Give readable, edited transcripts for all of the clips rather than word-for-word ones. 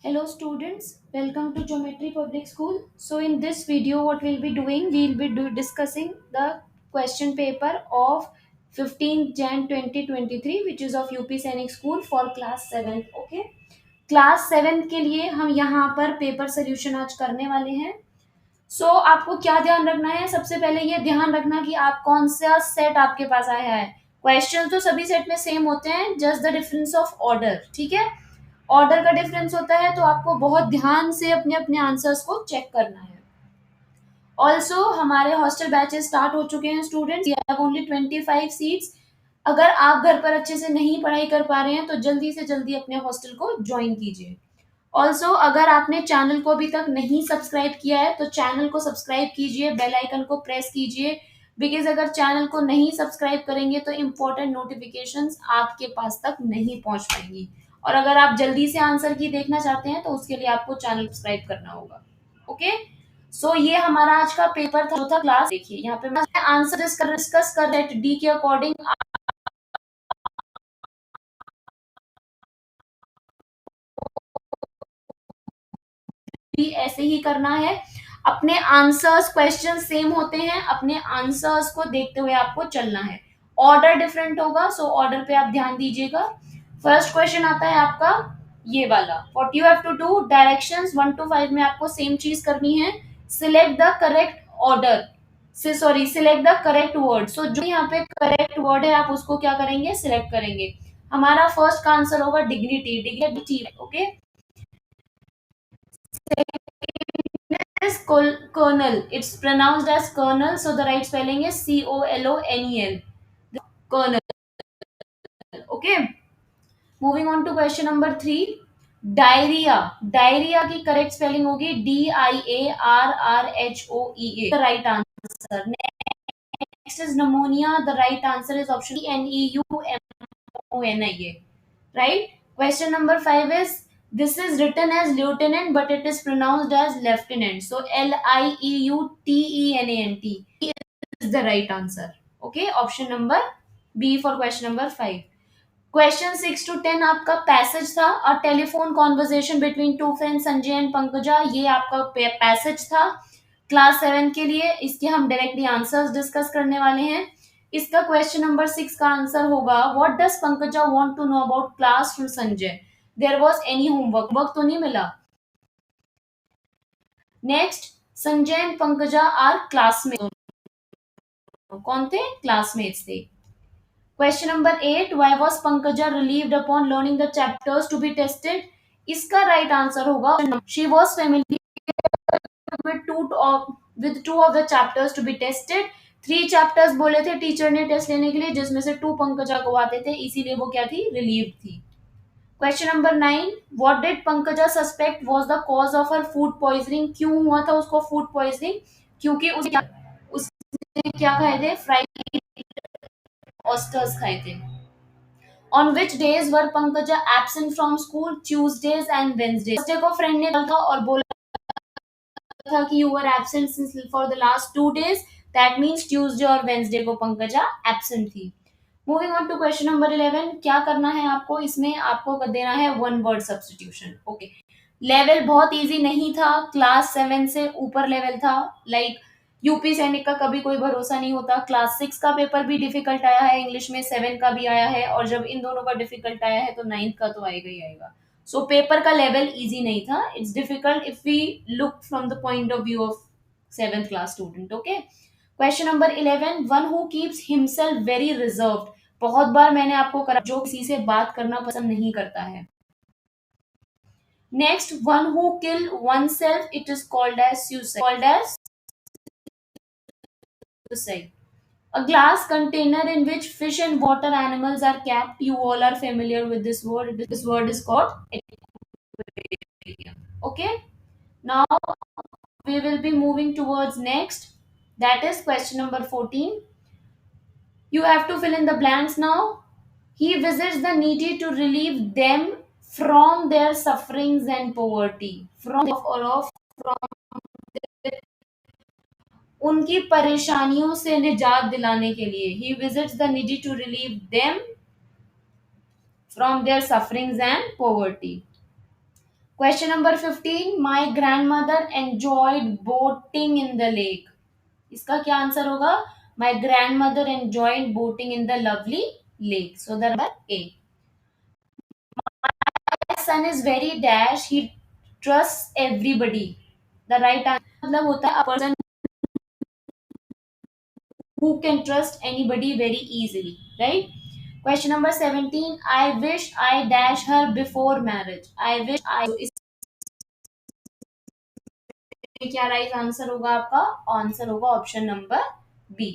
Hello students, welcome to Geometry Public School. So in this video what we'll be doing, discussing the question paper of 15 Jan 2023 which is of UP Sainik School for class 7th. Okay. Class 7 के लिए हम यहाँ पर paper solution आज करने वाले हैं. आपको क्या ध्यान रखना है? सबसे पहले ये ध्यान रखना कि आप कौन सा सेट आपके पास आया है. क्वेश्चन तो सभी सेट में सेम होते हैं, just the difference of order. ठीक है, ऑर्डर का डिफरेंस होता है, तो आपको बहुत ध्यान से अपने अपने आंसर्स को चेक करना है. ऑल्सो हमारे हॉस्टल बैचेस स्टार्ट हो चुके हैं students. We have only 25 seats. अगर आप घर पर अच्छे से नहीं पढ़ाई कर पा रहे हैं तो जल्दी से जल्दी अपने हॉस्टल को ज्वाइन कीजिए. ऑल्सो अगर आपने चैनल को अभी तक नहीं सब्सक्राइब किया है तो चैनल को सब्सक्राइब कीजिए, बेल आइकन को प्रेस कीजिए. बिकॉज अगर चैनल को नहीं सब्सक्राइब करेंगे तो इम्पोर्टेंट नोटिफिकेशंस आपके पास तक नहीं पहुंच पाएंगी. और अगर आप जल्दी से आंसर की देखना चाहते हैं तो उसके लिए आपको चैनल सब्सक्राइब करना होगा. ओके. ये हमारा आज का पेपर था, जो था क्लास. देखिए यहाँ पे मैं आंसर डिस्कस कर रहे डी के अकॉर्डिंग. भी ऐसे ही करना है. अपने आंसर्स, क्वेश्चन सेम होते हैं, अपने आंसर्स को देखते हुए आपको चलना है. ऑर्डर डिफरेंट होगा, ऑर्डर पे आप ध्यान दीजिएगा. फर्स्ट क्वेश्चन आता है आपका ये वाला. What you have to do, directions 1 to 5 में आपको सेम चीज करनी है. सिलेक्ट द करेक्ट ऑर्डर से, sorry, select the correct word. जो यहाँ पे करेक्ट वर्ड है आप उसको क्या करेंगे, सिलेक्ट करेंगे. हमारा फर्स्ट का आंसर होगा dignity. Dignity. Okay. is kernel. It's pronounced as kernel, so the right spelling is COLONEL. Kernel. Okay. Moving on to question number 3. Diarrhoea. Diarrhoea की करेक्ट स्पेलिंग होगी DIARRHOEA. The right answer. Next is pneumonia. The right answer is option NEUMONIA. Right. Question number 5 is this is written as lieutenant but it is pronounced as lieutenant. So LIEUTENANT is the right answer. Okay. Option number B for question number 5. Question 6 to 10 आपका passage था. A telephone conversation between two friends Sanjay and Pankaja. ये आपका passage था class 7 के लिए. इसके हम directly answers discuss करने वाले हैं. इसका क्वेश्चन नंबर 6 का आंसर होगा what does Pankaja want to know about class from Sanjay. There was any homework. Work तो नहीं मिला. Next, Sanjay and Pankaja are classmate. कौन थे? क्लासमेट्स थे. Question number 8. Why was Pankaja relieved upon learning the chapters to be tested? इसका right answer होगा she was familiar with two of the chapters to be tested. 3 chapters बोले थे teacher ने test लेने के लिए, जिसमें से 2 पंकजा को आते थे, इसीलिए वो क्या थी, relieved थी. Question number 9. What did Pankaja suspect was the cause of her food poisoning? क्यों हुआ था उसको food poisoning? क्योंकि उसने क्या खाए थे, फ्राइड ऑस्टर्स खाए थे. On which days were Pankaja absent from school? Tuesdays and Wednesdays. Thursday को फ्रेंड ने कहा था और बोला था कि you were absent since for the last 2 days. That means Tuesday और Wednesday को पंकजा absent थी. Moving on to question number 11. क्या करना है आपको इसमें? आपको कर देना है one word substitution. Okay. Level बहुत इजी नहीं था, क्लास 7 से ऊपर लेवल था. लाइक यूपी सैनिक का कभी कोई भरोसा नहीं होता. क्लास 6 का पेपर भी डिफिकल्ट आया है इंग्लिश में, 7 का भी आया है, और जब इन दोनों का डिफिकल्ट आया है तो 9th का तो आएगा ही आएगा. पेपर का लेवल इजी नहीं था. It's difficult if we look from the point of view of 7th class student. Okay. Question number 11. One who keeps himself very reserved. बहुत बार मैंने आपको करा जो किसी से बात करना पसंद नहीं करता है. Next, one who kill oneself, it is called as suicide. A glass container in which fish and water animals are kept. You all are familiar with this word. This word is called aquarium. Okay. Now we will be moving towards next. That is question number 14. You have to fill in the blanks now. He visits the needy to relieve them from their sufferings and poverty. From उनकी परेशानियों से निजात दिलाने के लिए. He visits the needy to relieve them from their sufferings and poverty. Question number 15, my grand mother enjoyed boating in the lake. इसका क्या answer होगा? My grand mother enjoyed boating in the lovely lake. So the number A. son is very dash, he trusts everybody। the right answer मतलब होता है a person who can trust anybody very easily, right? Question number 17, I wish I dash her before marriage। I wish I, so इसमें क्या right answer होगा आपका? Answer होगा option number B.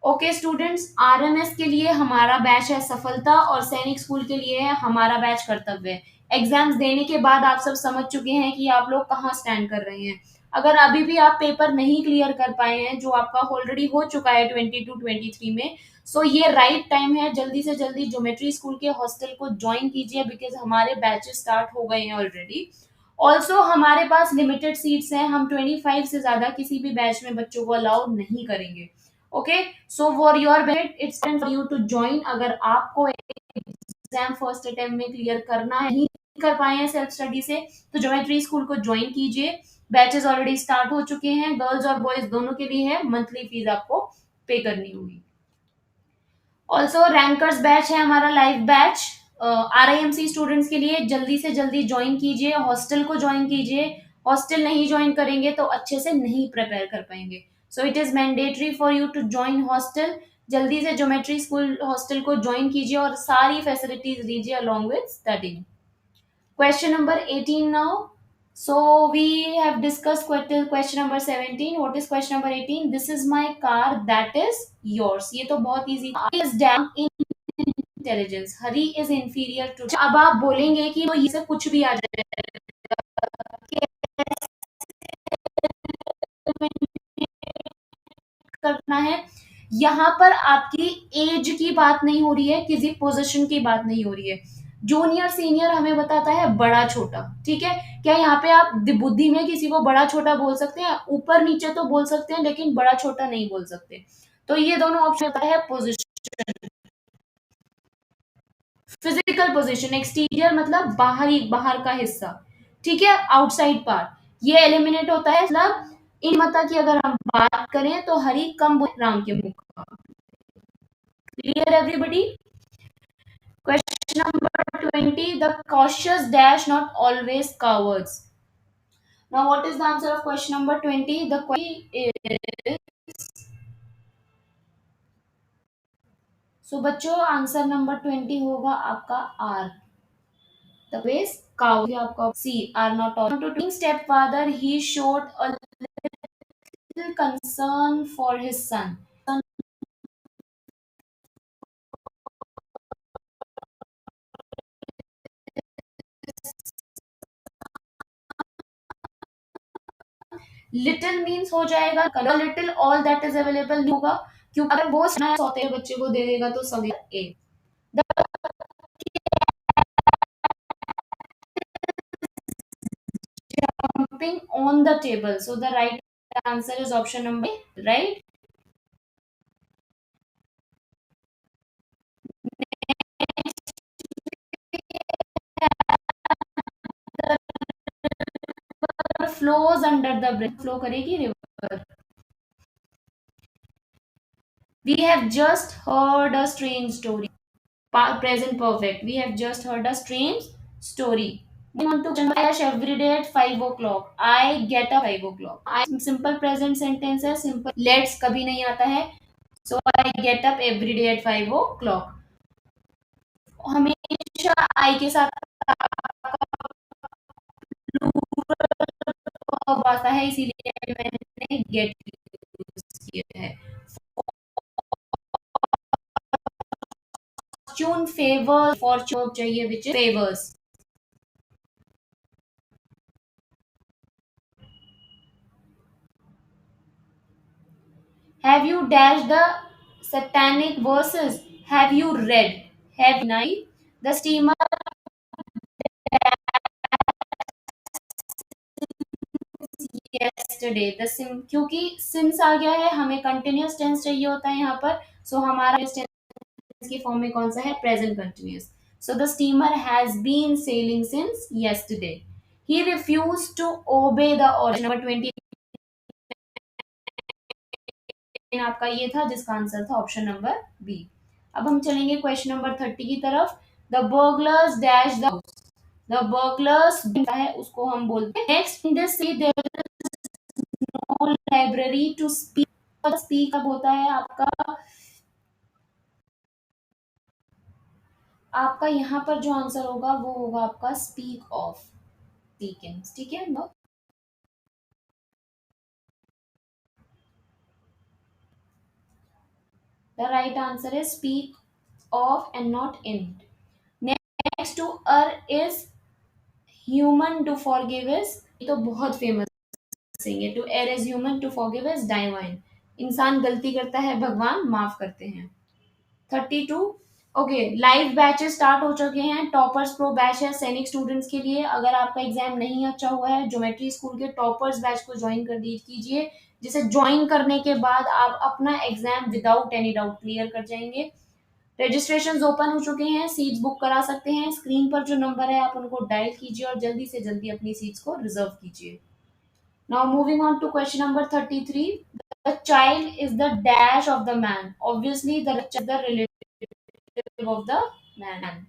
Okay students, RMS के लिए हमारा batch है सफलता और सैनिक स्कूल के लिए है हमारा बैच कर्तव्य। एग्जाम्स देने के बाद आप सब समझ चुके हैं कि आप लोग कहाँ स्टैंड कर रहे हैं। अगर अभी भी आप पेपर नहीं क्लियर कर पाए हैं जो आपका ऑलरेडी हो चुका है 22-23 में, सो ये राइट टाइम है, जल्दी से जल्दी ज्योमेट्री स्कूल के हॉस्टल को ज्वाइन कीजिए बिकॉज हमारे बैचेस स्टार्ट हो गए हैं ऑलरेडी। ऑल्सो हमारे पास लिमिटेड सीट्स हैं, हम 25 से ज्यादा किसी भी बैच में बच्चों को अलाउ नहीं करेंगे। Okay, so for your benefit it's time for you to join. अगर आपको एग्जाम फर्स्ट अटेम्प्ट में क्लियर करना है, नहीं कर पाए हैं सेल्फ स्टडी से, तो ज्योमेट्री स्कूल को ज्वाइन कीजिए। बैचेस ऑलरेडी स्टार्ट हो चुके हैं, गर्ल्स और बॉयज दोनों के लिए है, मंथली फीस आपको पे करनी होगी। ऑल्सो रैंकर्स बैच है हमारा लाइव बैच आरआईएमसी स्टूडेंट्स के लिए, जल्दी से जल्दी ज्वाइन कीजिए, हॉस्टल को ज्वाइन कीजिए। हॉस्टल नहीं ज्वाइन करेंगे तो अच्छे से नहीं प्रिपेयर कर पाएंगे। So it is mandatory for you to join hostel. जल्दी से ज्योमेट्री स्कूल हॉस्टल को ज्वाइन कीजिए और सारी फैसिलिटीज लीजिए along with studying. Question number 18 now. So we have discussed question number 17. What is question number 18? This is my car, that is yours. ये तो बहुत easy। Hari is damn intelligence. Hari is inferior to। अब आप बोलेंगे कि तो ये से कुछ भी आ जाएगा, करना है। यहाँ पर आपकी एज की बात नहीं हो रही है, किसी पोजीशन की बात नहीं हो रही है। जूनियर सीनियर हमें बताता है बड़ा छोटा, ठीक है। क्या यहाँ पे आप बुद्धि में किसी को बड़ा छोटा बोल सकते हैं? ऊपर नीचे तो बोल सकते हैं लेकिन बड़ा छोटा नहीं बोल सकते। तो ये दोनों ऑप्शन होता है पोजीशन। फिजिकल पोजीशन, एक्सटीरियर मतलब बाहरी, बाहर का हिस्सा, ठीक है, आउटसाइड पार्ट, ये एलिमिनेट होता है। मतलब इन मता की अगर हम बात करें तो हरी कम राम के मुख का। Clear everybody? Question number 20. The cautious dash not always cowards. Now what is the answer of question number 20? The question is, so बच्चों आंसर नंबर 20 होगा आपका आर। The base cow आपका C R not all to टिंग step father he showed a little concern for his son। Little means हो जाएगा colour, little all that is available नहीं होगा क्योंकि अगर वो सौते बच्चे को दे देगा तो सभी ए। Jumping on the table, so the right answer is option number A, right? Flows under the bridge, flow करेगी river। We have just heard a strange story। Present perfect, we have just heard a strange story। I want to dash every day at 5 o'clock। I get up 5 o'clock। I simple present sentence है, simple let's कभी नहीं आता है। So I get up every day at 5 o'clock। हमेशा I के साथ आता है इसीलिए मैंने गेट यूज किया है। फॉर्च्यून फेवर, फॉर्च्यून चाहिए which favours. Have you dashed the satanic verses? Have you read? Have you? The steamer yesterday। The sim, क्योंकि since आ गया है हमें कंटिन्यूस टेंस चाहिए होता है यहाँ पर। सो हमारा टेंस के फॉर्म में कौन सा है? Present continuous. So the steamer has been sailing since yesterday। He refuse to obey the order. Number 20 आपका ये था, जिसका आंसर था ऑप्शन नंबर बी। अब हम चलेंगे क्वेश्चन नंबर 30 की तरफ। The burglars dash the burglars है उसको हम बोलते हैं। Next in this sea there is no library to speak. Speak अब होता है आपका, आपका यहाँ पर जो आंसर होगा वो होगा आपका स्पीक ऑफ, स्पीकिंग, ठीक है no. The right answer is speak of and not in. Next to err is human, to forgive is, ये तो बहुत फेमस है। To err is human, to forgive is divine। इंसान गलती करता है, भगवान माफ करते हैं। 32। ओके, लाइव बैचेस स्टार्ट हो चुके हैं। टॉपर्स प्रो बैच है सैनिक स्टूडेंट्स के लिए। अगर आपका एग्जाम नहीं अच्छा हुआ है, ज्योमेट्री स्कूल के टॉपर्स बैच को ज्वाइन कर कीजिए, जिसे ज्वाइन करने के बाद आप अपना exam without any doubt clear कर जाएंगे। रजिस्ट्रेशन ओपन हो चुके हैं, सीट्स बुक करा सकते हैं। स्क्रीन पर जो नंबर है आप उनको डायल कीजिए और जल्दी से जल्दी अपनी सीट्स को रिजर्व कीजिए। Now moving on to question number 33। The child is the dash of the man. Obviously the relative of the man.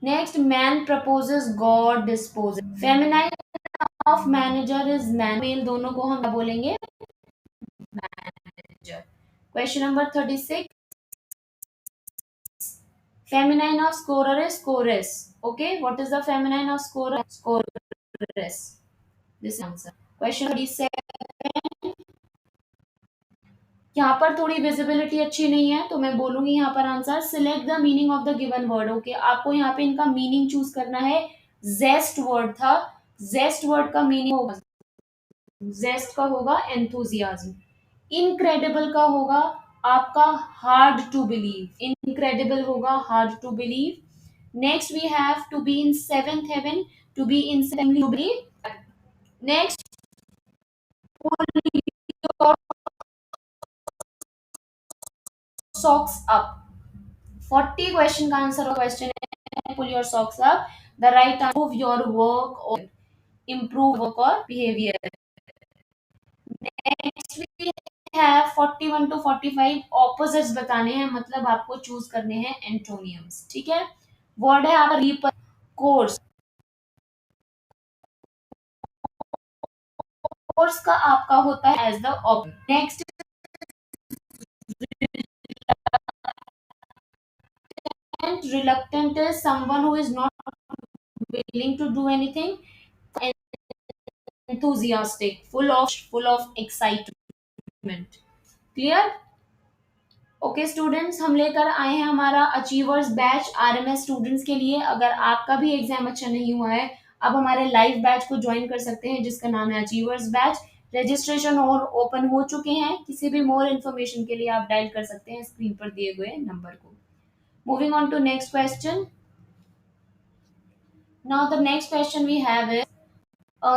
Next, man proposes, God disposes. Feminine of manager is man, male दोनों को हम बोलेंगे manager. Question number 36। Feminine of scorer is scoress. Okay, what is the feminine of scorer? Scoress. This answer. Question 37। यहाँ पर थोड़ी visibility अच्छी नहीं है तो मैं बोलूंगी यहाँ पर answer. Select the meaning of the given word. Okay, आपको यहाँ पे इनका मीनिंग चूज करना है। जेस्ट वर्ड था, जेस्ट वर्ड का मीनिंग होगा, जेस्ट का होगा एंथुजियाज्म। इनक्रेडिबल का होगा आपका हार्ड टू बिलीव, इनक्रेडिबल होगा hard to believe. Next we have to be in seventh heaven, to be in to believe. Next, socks up. 40 question का आंसर क्वेश्चन है pull your socks up. The right move your work और improve work और behaviour. Next we have 41 to 45 opposites बताने हैं, मतलब आपको choose करने हैं एंटोनियम्स, ठीक है। वर्ड है आपका रीपर, कोर्स। कोर्स का आपका होता है as the object. Next, reluctant is someone who is not willing to do anything। enthusiastic, full of excitement। Clear? Okay students, हम लेकर आए हैं हमारा अचीवर्स बैच आरएमएस स्टूडेंट्स के लिए। अगर आपका भी एग्जाम अच्छा नहीं हुआ है, अब हमारे लाइव बैच को ज्वाइन कर सकते हैं जिसका नाम है अचीवर्स बैच। रजिस्ट्रेशन और ओपन हो चुके हैं। किसी भी मोर इन्फॉर्मेशन के लिए आप डायल कर सकते हैं स्क्रीन पर दिए हुए नंबर को। Moving on to next question. Now the next question we have is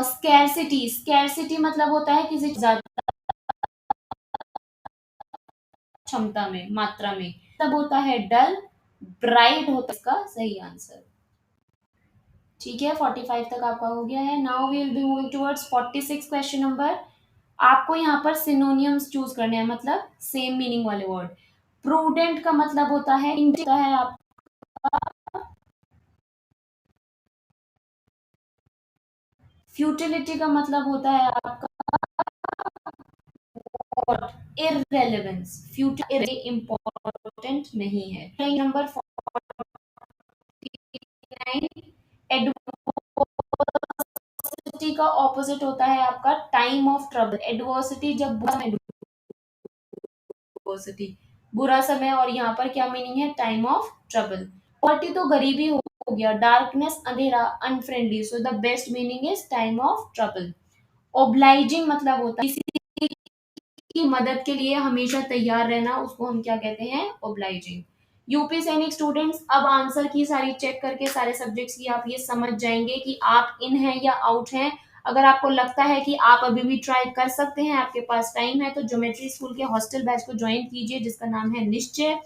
scarcity. Scarcity मतलब होता है किसी ज्यादा क्षमता में, मात्रा में। तब होता है डल, ब्राइट होता है इसका सही आंसर। ठीक है, 45 तक आपका हो गया है। Now we will be moving towards 46 question number. आपको यहाँ पर सिनोनियम्स चूज करने हैं, मतलब सेम मीनिंग वाले वर्ड। प्रूडेंट का मतलब होता है आपका, फ्यूटिलिटी का मतलब होता है आपका इररेलेवेंस, फ्यूचर इम्पोर्टेंट नहीं है। नंबर 49। एडवर्सिटी का ऑपोजिट होता है आपका टाइम ऑफ ट्रबल। एडवर्सिटी जब एडवर्सिटी बुरा समय, और यहाँ पर क्या मीनिंग है, टाइम ऑफ ट्रबल। पॉवर्टी तो गरीबी हो गया, डार्कनेस अंधेरा, unfriendly, so the best meaning is time of trouble. Obliging मतलब होता है किसी की मदद के लिए हमेशा तैयार रहना, उसको हम क्या कहते हैं, ओब्लाइजिंग। यूपी सैनिक स्टूडेंट्स, अब आंसर की सारी चेक करके सारे सब्जेक्ट्स की आप ये समझ जाएंगे कि आप इन हैं या आउट हैं। अगर आपको लगता है कि आप अभी भी ट्राई कर सकते हैं, आपके पास टाइम है, तो ज्योमेट्री स्कूल के हॉस्टल बैच को ज्वाइन कीजिए जिसका नाम है निश्चय।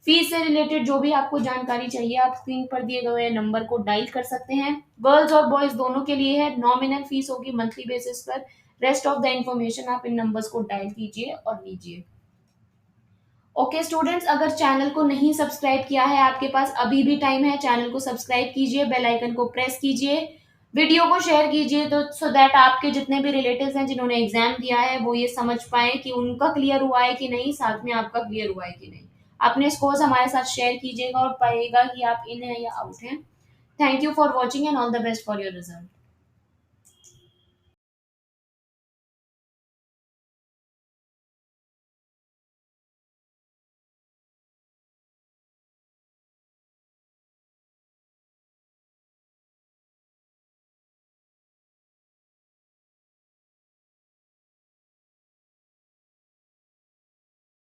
फीस से रिलेटेड जो भी आपको जानकारी चाहिए आप स्क्रीन पर दिए गए नंबर को डायल कर सकते हैं। गर्ल्स और बॉयज दोनों के लिए है, नॉमिनल फीस होगी मंथली बेसिस पर। रेस्ट ऑफ द इंफॉर्मेशन आप इन नंबर्स को डायल कीजिए और लीजिए। ओके स्टूडेंट्स, अगर चैनल को नहीं सब्सक्राइब किया है आपके पास अभी भी टाइम है, चैनल को सब्सक्राइब कीजिए, बेल आइकन को प्रेस कीजिए, वीडियो को शेयर कीजिए, तो सो दैट आपके जितने भी रिलेटिव्स हैं जिन्होंने एग्जाम दिया है वो ये समझ पाए कि उनका क्लियर हुआ है कि नहीं, साथ में आपका क्लियर हुआ है कि नहीं। अपने स्कोर्स हमारे साथ शेयर कीजिएगा और पाइएगा कि आप इन हैं या आउट हैं। Thank you for watching and all the best for your result.